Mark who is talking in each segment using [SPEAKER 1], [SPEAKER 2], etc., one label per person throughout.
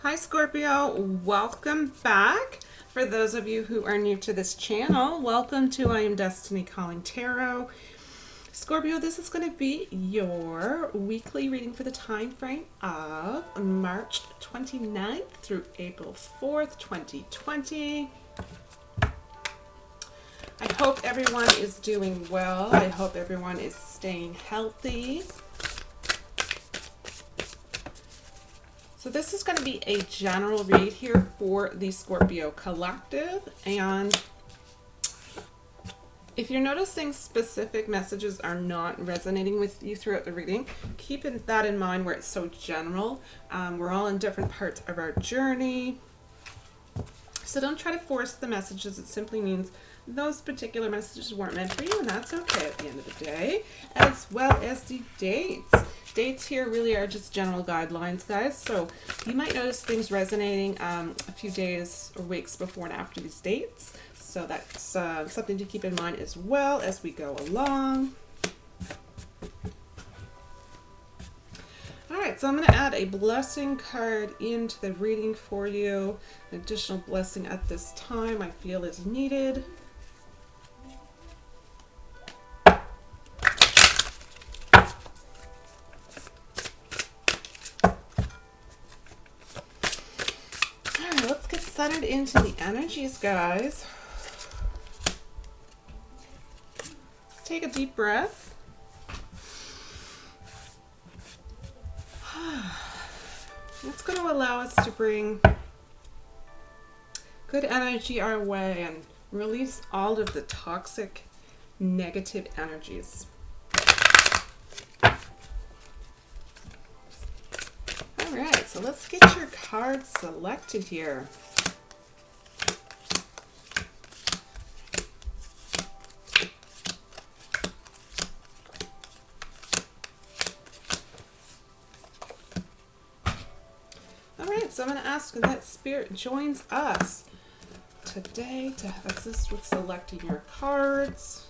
[SPEAKER 1] Hi Scorpio, welcome back. For those of you who are new to this channel, welcome to I Am Destiny Calling Tarot. Scorpio, this is going to be your weekly reading for the time frame of March 29th through April 4th, 2020. I hope everyone is doing well. I hope everyone is staying healthy. So this is going to be a general read here for the Scorpio collective, and if you're noticing specific messages are not resonating with you throughout the reading, keep that in mind where it's so general. We're all in different parts of our journey, so don't try to force the messages. It simply means those particular messages weren't meant for you, and that's okay at the end of the day, as well as the dates. Dates here really are just general guidelines, guys, so you might notice things resonating a few days or weeks before and after these dates, so that's something to keep in mind as well as we go along. Alright, so I'm going to add a blessing card into the reading for you. An additional blessing at this time I feel is needed. Centered into the energies, guys. Let's take a deep breath. It's going to allow us to bring good energy our way and release all of the toxic, negative energies. All right, so let's get your cards selected here. So I'm going to ask that Spirit joins us today to assist with selecting your cards.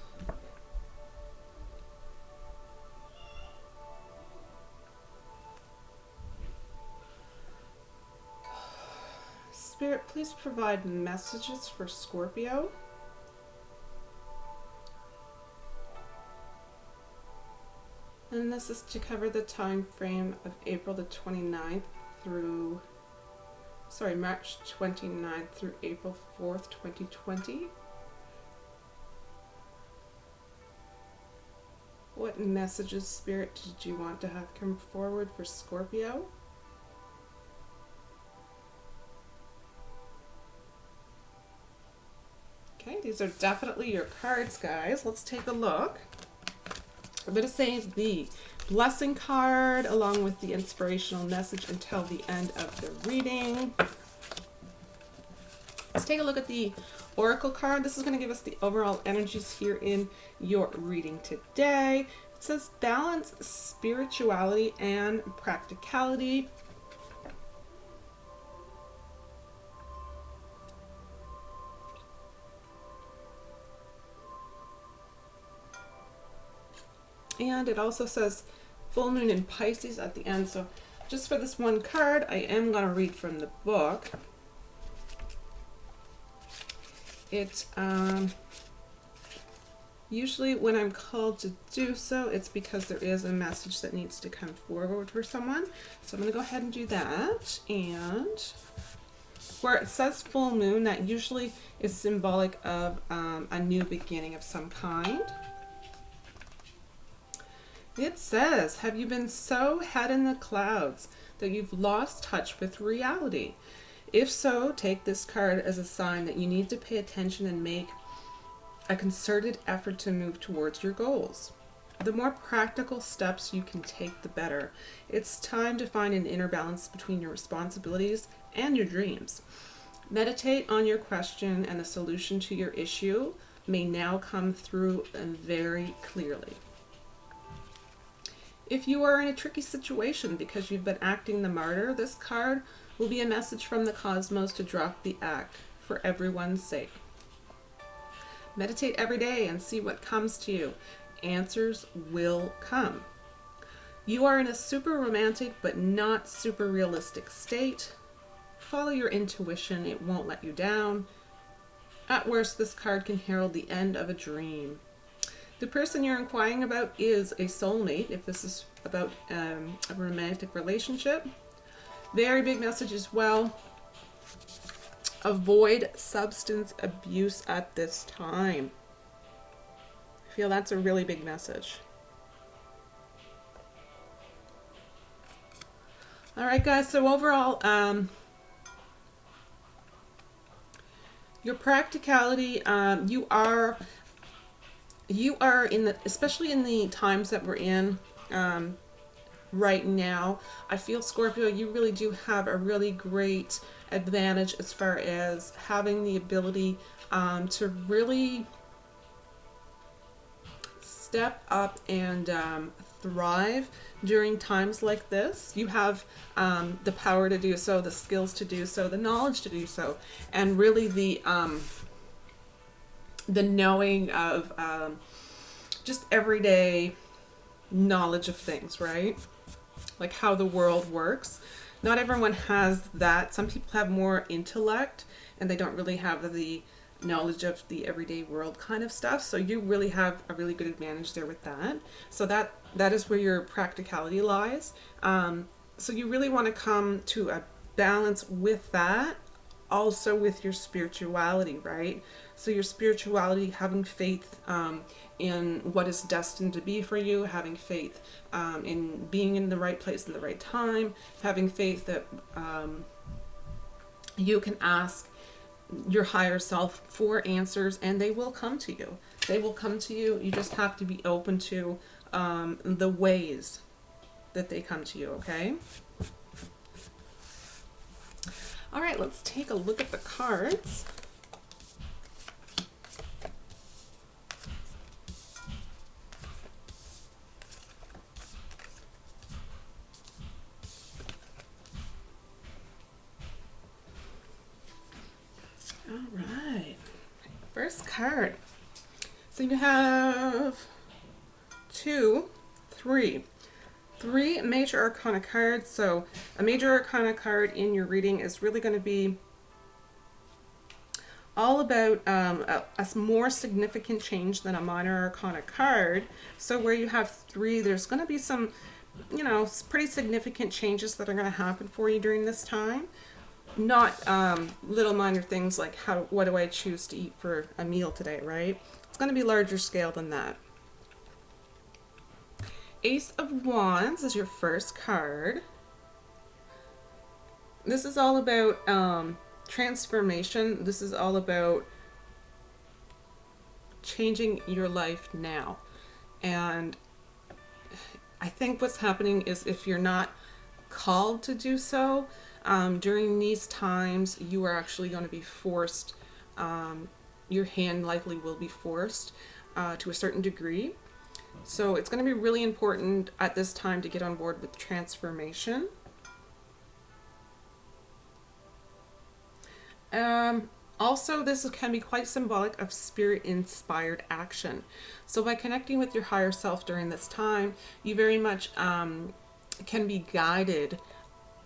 [SPEAKER 1] Spirit, please provide messages for Scorpio. And this is to cover the time frame of April the 29th through March 29th through April 4th, 2020. What messages, Spirit, did you want to have come forward for Scorpio? Okay, these are definitely your cards, guys. Let's take a look. I'm going to save the blessing card along with the inspirational message until the end of the reading. Let's take a look at the oracle card. This is going to give us the overall energies here in your reading today. It says balance spirituality and practicality. And it also says full moon in Pisces at the end. So just for this one card, I am going to read from the book. It usually when I'm called to do so, it's because there is a message that needs to come forward for someone. So I'm going to go ahead and do that. And where it says full moon, that usually is symbolic of a new beginning of some kind. It says, have you been so head in the clouds that you've lost touch with reality? If so, take this card as a sign that you need to pay attention and make a concerted effort to move towards your goals. The more practical steps you can take, the better. It's time to find an inner balance between your responsibilities and your dreams. Meditate on your question, and the solution to your issue may now come through very clearly. If you are in a tricky situation because you've been acting the martyr, this card will be a message from the cosmos to drop the act for everyone's sake. Meditate every day and see what comes to you. Answers will come. You are in a super romantic but not super realistic state. Follow your intuition. It won't let you down. At worst, this card can herald the end of a dream. The person you're inquiring about is a soulmate, if this is about a romantic relationship. Very big message as well. Avoid substance abuse at this time. I feel that's a really big message. All right, guys, so overall, your practicality, you are in the, especially in the times that we're in right now, I feel, Scorpio, you really do have a really great advantage as far as having the ability to really step up and thrive during times like this. You have the power to do so, the skills to do so, the knowledge to do so, and really the knowing of just everyday knowledge of things, right? Like how the world works. Not everyone has that. Some people have more intellect and they don't really have the knowledge of the everyday world kind of stuff. So you really have a really good advantage there with that. So that is where your practicality lies. So you really want to come to a balance with that, also with your spirituality, right? So your spirituality, having faith in what is destined to be for you, having faith in being in the right place in the right time, having faith that you can ask your higher self for answers and they will come to you. They will come to you. You just have to be open to the ways that they come to you, okay? All right, let's take a look at the cards. All right, first card. So you have three major arcana cards. So a major arcana card in your reading is really going to be all about a more significant change than a minor arcana card. So where you have three, there's going to be some, you know, pretty significant changes that are going to happen for you during this time. Not little minor things like what do I choose to eat for a meal today, right? It's going to be larger scale than that. Ace of Wands is your first card. This is all about transformation. This is all about changing your life now. And I think what's happening is if you're not called to do so, during these times, you are actually going to be forced, your hand likely will be forced to a certain degree. So it's going to be really important at this time to get on board with transformation. Also, this can be quite symbolic of spirit-inspired action. So by connecting with your higher self during this time, you very much can be guided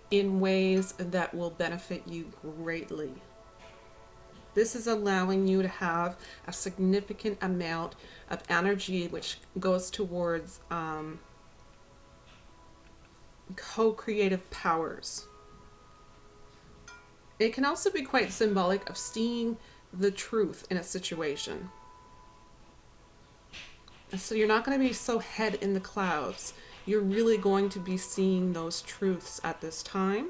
[SPEAKER 1] in ways that will benefit you greatly. This is allowing you to have a significant amount of energy which goes towards co-creative powers. It can also be quite symbolic of seeing the truth in a situation. So you're not going to be so head in the clouds. You're really going to be seeing those truths at this time.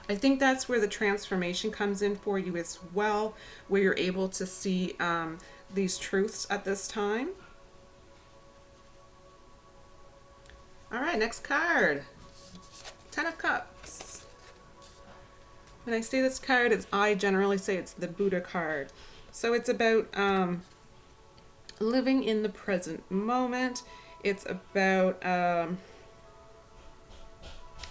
[SPEAKER 1] I think that's where the transformation comes in for you as well, where you're able to see these truths at this time. All right, next card. 10 of Cups. When I say this card, I generally say it's the Buddha card. So it's about living in the present moment. It's about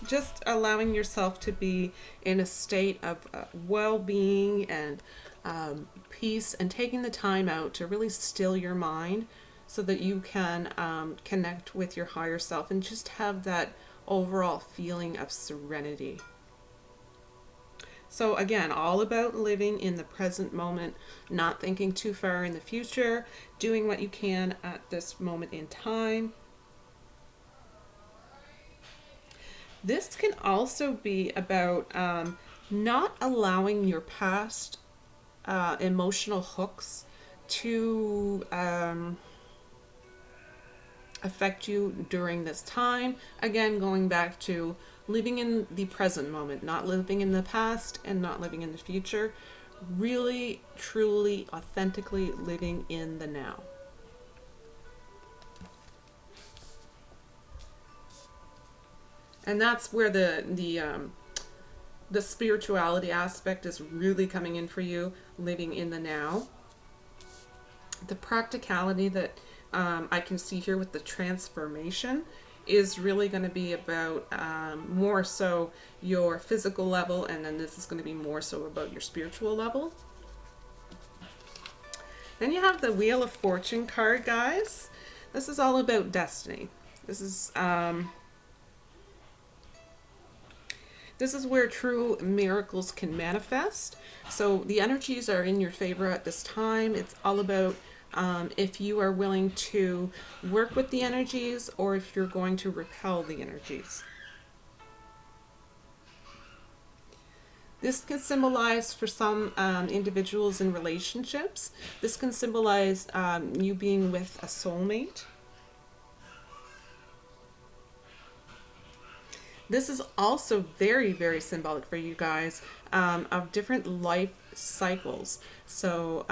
[SPEAKER 1] just allowing yourself to be in a state of well-being and peace, and taking the time out to really still your mind so that you can connect with your higher self and just have that overall feeling of serenity. So again, all about living in the present moment, not thinking too far in the future, doing what you can at this moment in time. This can also be about not allowing your past emotional hooks to affect you during this time. Again, going back to living in the present moment, not living in the past and not living in the future. Really, truly, authentically living in the now. And that's where the spirituality aspect is really coming in for you, living in the now. The practicality that I can see here with the transformation is really going to be about more so your physical level, and then this is going to be more so about your spiritual level. Then you have the Wheel of Fortune card, guys. This is all about destiny. This is where true miracles can manifest. So the energies are in your favor at this time. It's all about if you are willing to work with the energies or if you're going to repel the energies. This can symbolize for some individuals in relationships. This can symbolize you being with a soulmate. This is also very, very symbolic for you guys of different life cycles. So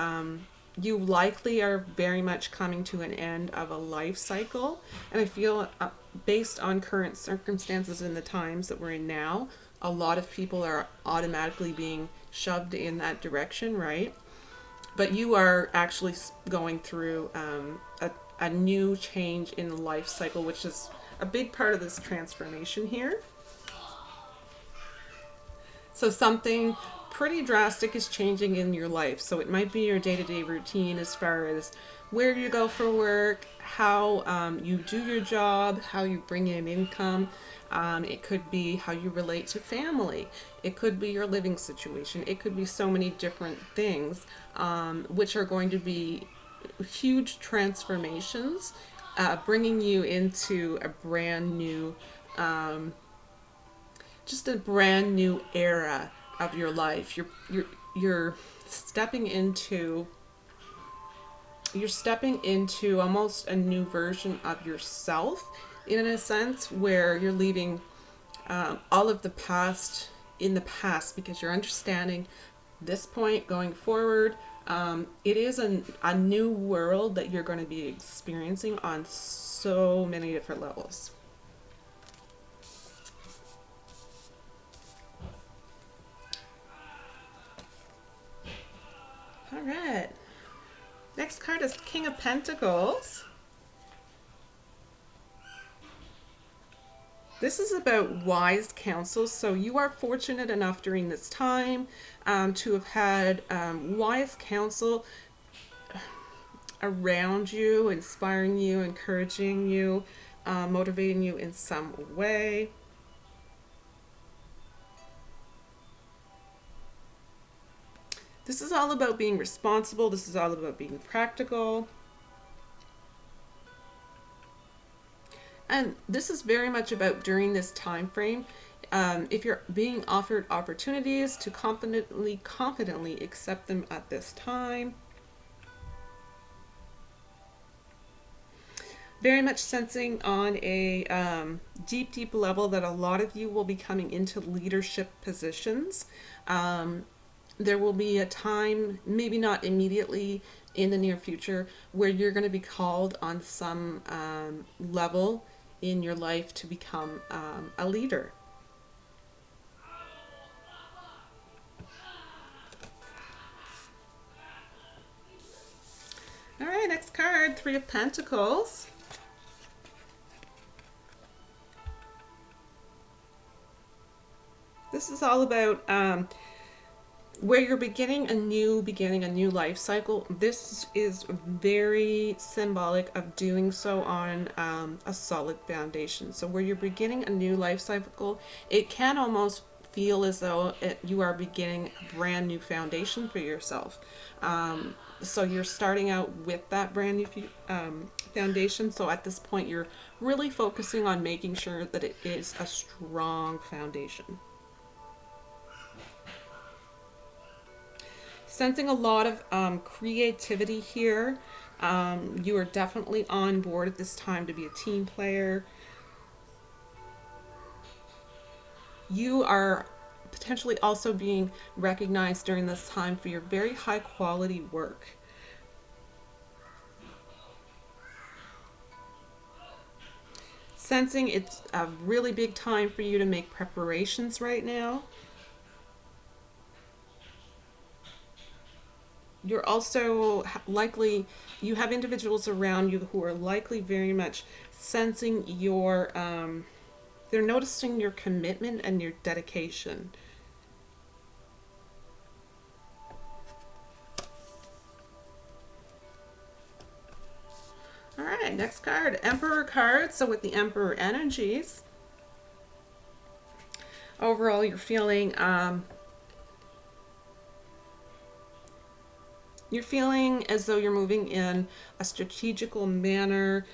[SPEAKER 1] you likely are very much coming to an end of a life cycle. And I feel based on current circumstances in the times that we're in now, a lot of people are automatically being shoved in that direction, right? But you are actually going through a new change in the life cycle, which is a big part of this transformation here. So something pretty drastic is changing in your life. So it might be your day-to-day routine as far as where you go for work, how you do your job, how you bring in income. It could be how you relate to family. It could be your living situation. It could be so many different things, which are going to be huge transformations, bringing you into a brand new, just a brand new era of your life. You're stepping into almost a new version of yourself, in a sense, where you're leaving all of the past in the past, because you're understanding this point going forward. It is a new world that you're going to be experiencing on so many different levels. All right. Next card is King of Pentacles. This is about wise counsel. So you are fortunate enough during this time to have had wise counsel around you, inspiring you, encouraging you, motivating you in some way. This is all about being responsible. This is all about being practical. And this is very much about during this time frame, if you're being offered opportunities to confidently accept them at this time. Very much sensing on a deep level that a lot of you will be coming into leadership positions. There will be a time, maybe not immediately in the near future, where you're going to be called on some level in your life to become a leader. All right, next card, Three of Pentacles. This is all about where you're beginning a new life cycle. This is very symbolic of doing so on a solid foundation. So where you're beginning a new life cycle, it can almost feel as though you are beginning a brand new foundation for yourself. So you're starting out with that brand new foundation. So at this point, you're really focusing on making sure that it is a strong foundation. Sensing a lot of creativity here. You are definitely on board at this time to be a team player. You are potentially also being recognized during this time for your very high quality work. Sensing it's a really big time for you to make preparations right now. You're also likely, you have individuals around you who are likely very much sensing your, they're noticing your commitment and your dedication. All right, next card, Emperor card. So with the Emperor energies, overall you're feeling as though you're moving in a strategical manner.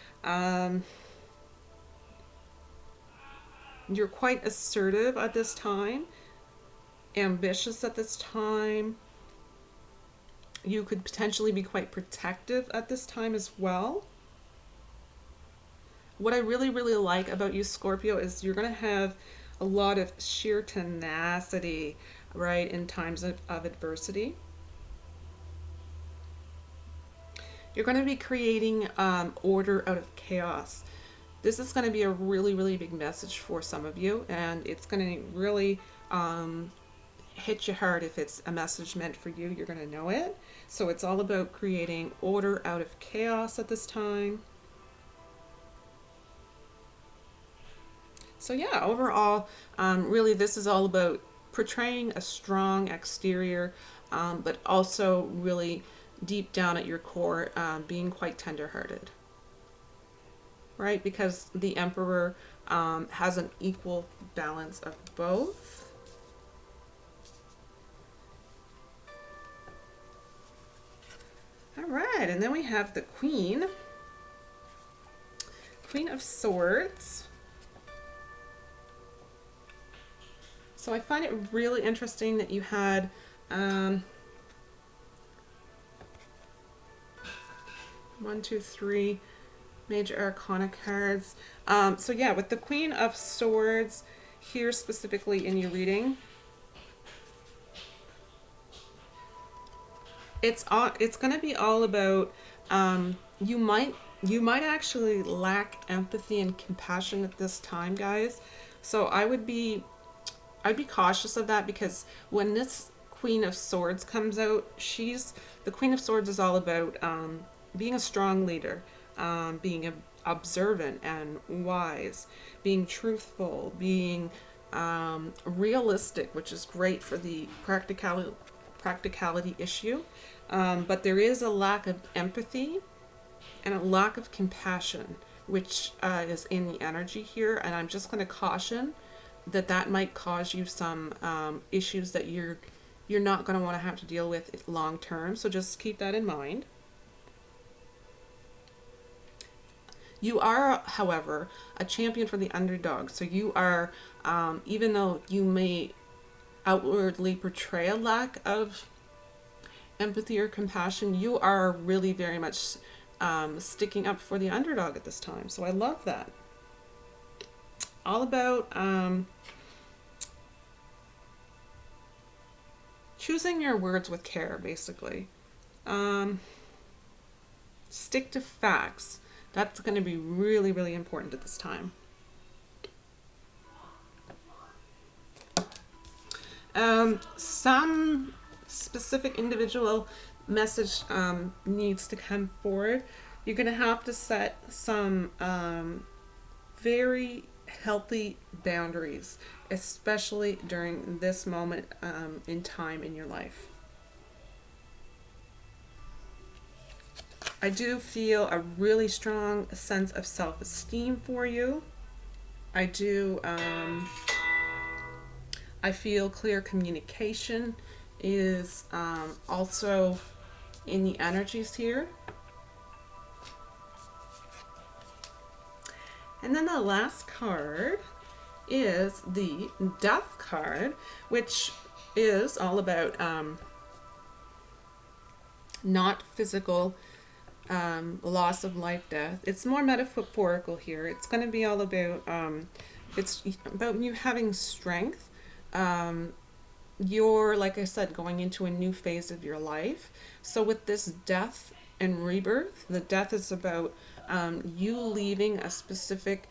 [SPEAKER 1] You're quite assertive at this time, ambitious at this time. You could potentially be quite protective at this time as well. What I really, really like about you, Scorpio, is you're going to have a lot of sheer tenacity, right, in times of adversity. You're going to be creating order out of chaos. This is going to be a really, really big message for some of you, and it's going to really hit you hard. If it's a message meant for you, you're going to know it. So it's all about creating order out of chaos at this time. So yeah, overall, really this is all about portraying a strong exterior, but also really deep down at your core, being quite tender-hearted, right? Because the Emperor has an equal balance of both. All right, and then we have the Queen of Swords. So I find it really interesting that you had 1, 2, 3 major arcana cards. So yeah, with the Queen of Swords here specifically in your reading, it's going to be all about you might actually lack empathy and compassion at this time, guys. So I'd be cautious of that, because when this Queen of Swords comes out, the Queen of Swords is all about being a strong leader, being observant and wise, being truthful, being realistic, which is great for the practicality issue. But there is a lack of empathy and a lack of compassion, which is in the energy here. And I'm just going to caution that might cause you some issues that you're not going to want to have to deal with long term. So just keep that in mind. You are, however, a champion for the underdog. So you are, even though you may outwardly portray a lack of empathy or compassion, you are really very much sticking up for the underdog at this time. So I love that. All about choosing your words with care, basically. Stick to facts. That's going to be really, really important at this time. Some specific individual message needs to come forward. You're going to have to set some very healthy boundaries especially during this moment in time in your life. I do feel a really strong sense of self-esteem for you. I do, I feel clear communication is also in the energies here. And then the last card is the Death card, which is all about not physical loss of life, death. It's more metaphorical here. It's going to be all about it's about you having strength. You're, like I said, going into a new phase of your life. So with this death and rebirth, the death is about you leaving a specific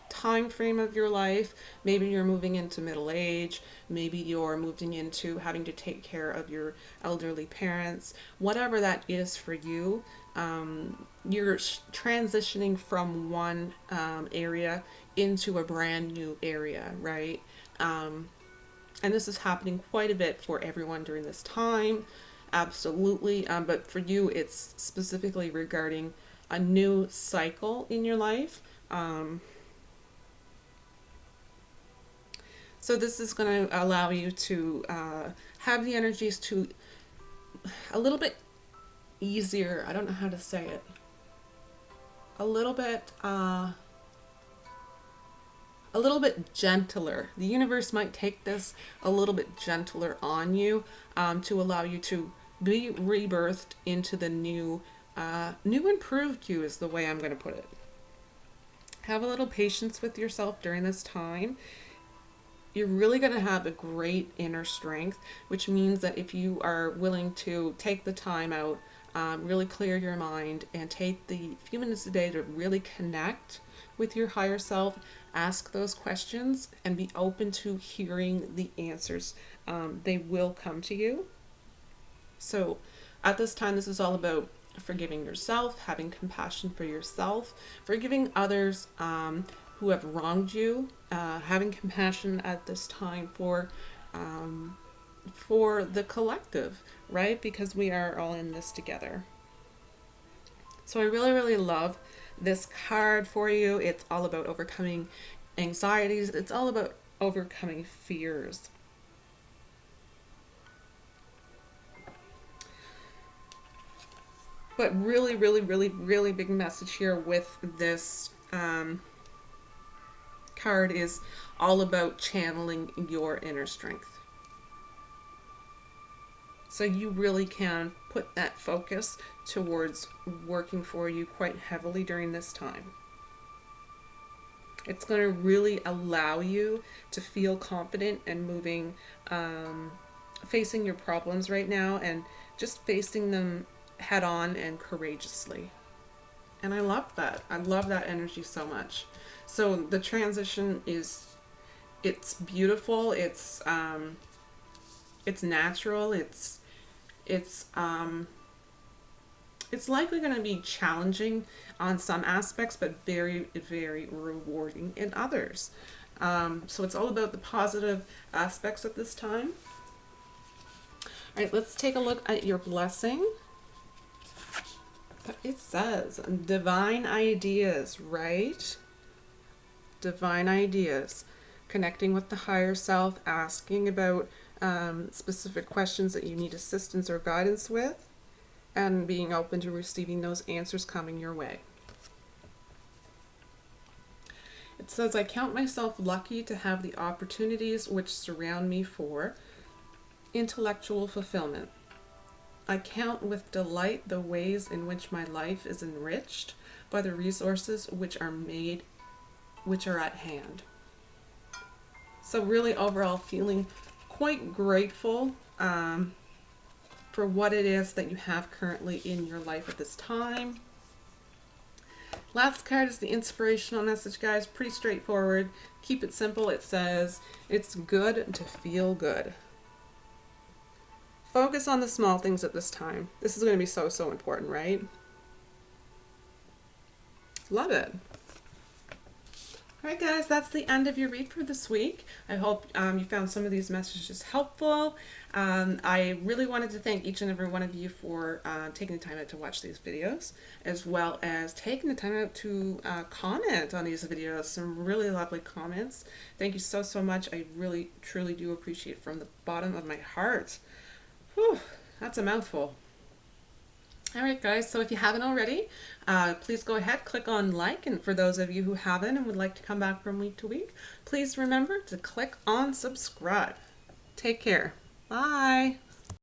[SPEAKER 1] time frame of your life. Maybe you're moving into middle age, maybe you're moving into having to take care of your elderly parents, whatever that is for you. You're transitioning from one area into a brand new area, right? And this is happening quite a bit for everyone during this time, absolutely. But for you, it's specifically regarding a new cycle in your life. So this is going to allow you to have the energies to a little bit easier. I don't know how to say it. A little bit gentler. The universe might take this a little bit gentler on you to allow you to be rebirthed into the new improved you is the way I'm going to put it. Have a little patience with yourself during this time. You're really going to have a great inner strength, which means that if you are willing to take the time out, really clear your mind, and take the few minutes a day to really connect with your higher self, ask those questions, and be open to hearing the answers. They will come to you. So at this time, this is all about forgiving yourself, having compassion for yourself, forgiving others who have wronged you, having compassion at this time for the collective, right? Because we are all in this together. So I really, really love this card for you. It's all about overcoming anxieties. It's all about overcoming fears. But really, really, really, really big message here with this card is all about channeling your inner strength. So you really can put that focus towards working for you quite heavily during this time. It's going to really allow you to feel confident and moving, facing your problems right now and just facing them head on and courageously. And I love that. I love that energy so much. So the transition it's beautiful. It's natural. It's likely going to be challenging on some aspects, but very, very rewarding in others. So it's all about the positive aspects at this time. All right, let's take a look at your blessing. It says divine ideas, right? Divine ideas. Connecting with the higher self, asking about specific questions that you need assistance or guidance with, and being open to receiving those answers coming your way. It says, I count myself lucky to have the opportunities which surround me for intellectual fulfillment. I count with delight the ways in which my life is enriched by the resources which are at hand. So really overall feeling quite grateful for what it is that you have currently in your life at this time. Last card is the inspirational message, guys. Pretty straightforward. Keep it simple. It says, it's good to feel good. Focus on the small things at this time. This is going to be so, so important, right? Love it. All right, guys, that's the end of your read for this week. I hope you found some of these messages helpful. I really wanted to thank each and every one of you for taking the time out to watch these videos, as well as taking the time out to comment on these videos. Some really lovely comments. Thank you so, so much. I really, truly do appreciate it from the bottom of my heart. Whew, that's a mouthful. All right, guys, so if you haven't already, please go ahead, click on like, and for those of you who haven't and would like to come back from week to week, please remember to click on subscribe. Take care. Bye.